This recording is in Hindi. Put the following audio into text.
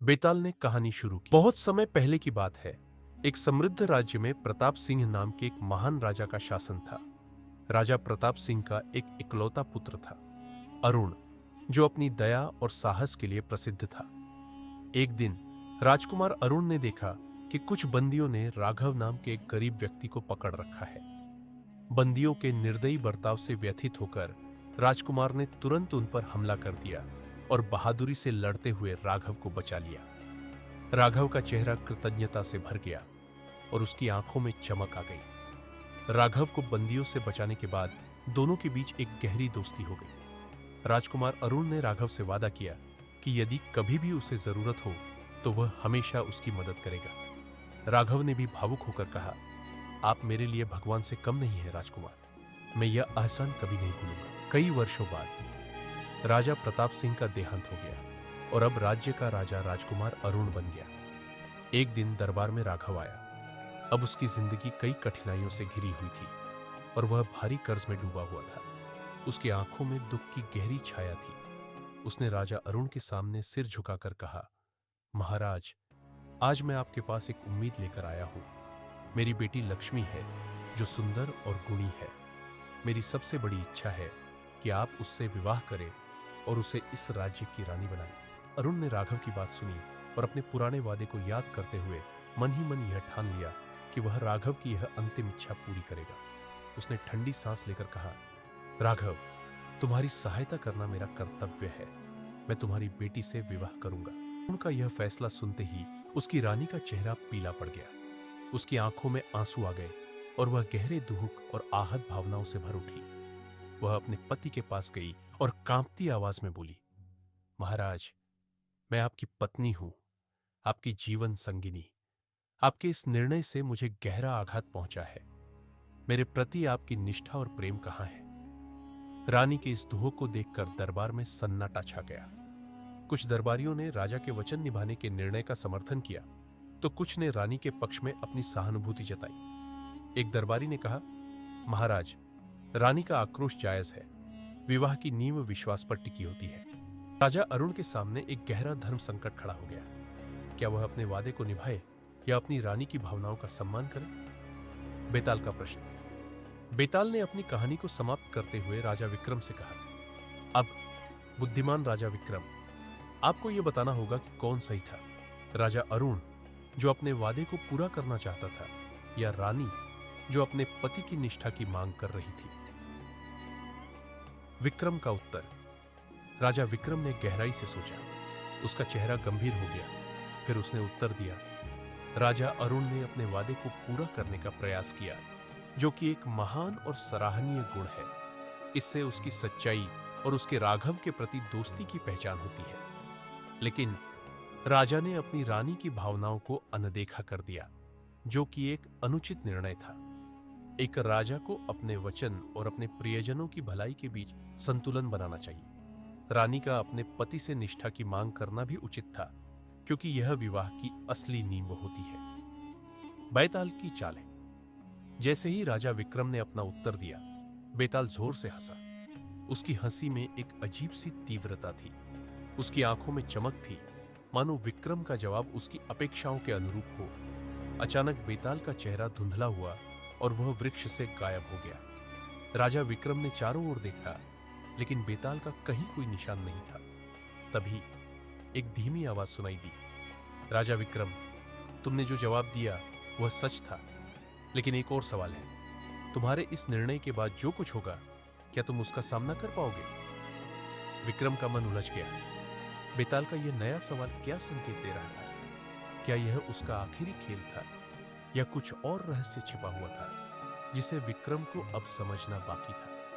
बेताल ने कहानी शुरू की। बहुत समय पहले की बात है। एक समृद्ध राज्य में प्रताप सिंह नाम के एक महान राजा का शासन था। राजा प्रताप सिंह का एक इकलौता पुत्र था, अरुण, जो अपनी दया और साहस के लिए प्रसिद्ध था। एक दिन राजकुमार अरुण ने देखा कि कुछ बंदियों ने राघव नाम के एक गरीब व्यक्ति को पकड़ रखा है। बंदियों के निर्दयी बर्ताव से व्यथित होकर राजकुमार ने तुरंत उन पर हमला कर दिया और बहादुरी से लड़ते हुए राघव को बचा लिया। राघव का चेहरा कृतज्ञता से भर गया और उसकी आंखों में चमक आ गई। राघव को बंदियों से बचाने के बाद दोनों के बीच एक गहरी दोस्ती हो गई। राजकुमार अरुण ने राघव से वादा किया कि यदि कभी भी उसे जरूरत हो तो वह हमेशा उसकी मदद करेगा। राघव ने भी भावुक होकर कहा, आप मेरे लिए भगवान से कम नहीं है राजकुमार, मैं यह एहसान कभी नहीं भूलूंगा। कई वर्षों बाद राजा प्रताप सिंह का देहांत हो गया और अब राज्य का राजा राजकुमार अरुण बन गया। एक दिन दरबार में राघव आया। अब उसकी जिंदगी कई कठिनाइयों से घिरी हुई थी और वह भारी कर्ज में डूबा हुआ था। उसकी आंखों में दुख की गहरी छाया थी। उसने राजा अरुण के सामने सिर झुकाकर कहा, महाराज, आज मैं आपके पास एक उम्मीद लेकर आया हूं। मेरी बेटी लक्ष्मी है, जो सुंदर और गुणी है। मेरी सबसे बड़ी इच्छा है कि आप उससे विवाह करें और उसे इस राज्य की रानी बनाएं। अरुण ने राघव की बात सुनी और अपने पुराने वादे को याद करते हुए मन ही मन यह ठान लिया कि वह राघव की यह अंतिम इच्छा पूरी करेगा। उसने ठंडी सांस लेकर कहा, राघव, तुम्हारी सहायता करना मेरा कर्तव्य है। मैं तुम्हारी बेटी से विवाह करूंगा। उनका यह फैसला सुनते ही उसकी रानी का चेहरा पीला पड़ गया। उसकी आंखों में आंसू आ गए और वह गहरे दुख और आहत भावनाओं से भर उठी। वह अपने पति के पास गई और कांपती आवाज में बोली, महाराज, मैं आपकी पत्नी हूं, आपकी जीवन संगिनी। आपके इस निर्णय से मुझे गहरा आघात पहुंचा है। मेरे प्रति आपकी निष्ठा और प्रेम कहां है? रानी के इस दुख को देखकर दरबार में सन्नाटा छा गया। कुछ दरबारियों ने राजा के वचन निभाने के निर्णय का समर्थन किया तो कुछ ने रानी के पक्ष में अपनी सहानुभूति जताई। एक दरबारी ने कहा, महाराज, रानी का आक्रोश जायज है। विवाह की नींव विश्वास पर टिकी होती है। राजा अरुण के सामने एक गहरा धर्म संकट खड़ा हो गया। क्या वह अपने वादे को निभाए या अपनी रानी की भावनाओं का सम्मान करे? बेताल का प्रश्न। बेताल ने अपनी कहानी को समाप्त करते हुए राजा विक्रम से कहा, अब बुद्धिमान राजा विक्रम, आपको यह बताना होगा कि कौन सही था, राजा अरुण, जो अपने वादे को पूरा करना चाहता था, या रानी, जो अपने पति की निष्ठा की मांग कर रही थी। विक्रम का उत्तर। राजा विक्रम ने गहराई से सोचा। उसका चेहरा गंभीर हो गया। फिर उसने उत्तर दिया, राजा अरुण ने अपने वादे को पूरा करने का प्रयास किया, जो कि एक महान और सराहनीय गुण है। इससे उसकी सच्चाई और उसके राघव के प्रति दोस्ती की पहचान होती है। लेकिन राजा ने अपनी रानी की भावनाओं को अनदेखा कर दिया, जो कि एक अनुचित निर्णय था। एक राजा को अपने वचन और अपने प्रियजनों की भलाई के बीच संतुलन बनाना चाहिए। रानी का अपने पति से निष्ठा की मांग करना भी उचित था, क्योंकि यह विवाह की असली नींव होती है। बेताल की चालें। जैसे ही राजा विक्रम ने अपना उत्तर दिया, बेताल जोर से हंसा। उसकी हंसी में एक अजीब सी तीव्रता थी। उसकी आंखों में चमक थी, मानो विक्रम का जवाब उसकी अपेक्षाओं के अनुरूप हो। अचानक बेताल का चेहरा धुंधला हुआ और वह वृक्ष से गायब हो गया। राजा विक्रम ने चारों ओर देखा, लेकिन बेताल का कहीं कोई निशान नहीं था। तभी एक धीमी आवाज सुनाई दी, राजा विक्रम, तुमने जो जवाब दिया वह सच था, लेकिन एक और सवाल है। तुम्हारे इस निर्णय के बाद जो कुछ होगा, क्या तुम उसका सामना कर पाओगे? विक्रम का मन उलझ गया। बेताल का यह नया सवाल क्या संकेत दे रहा था? क्या यह उसका आखिरी खेल था या कुछ और रहस्य छिपा हुआ था जिसे विक्रम को अब समझना बाकी था?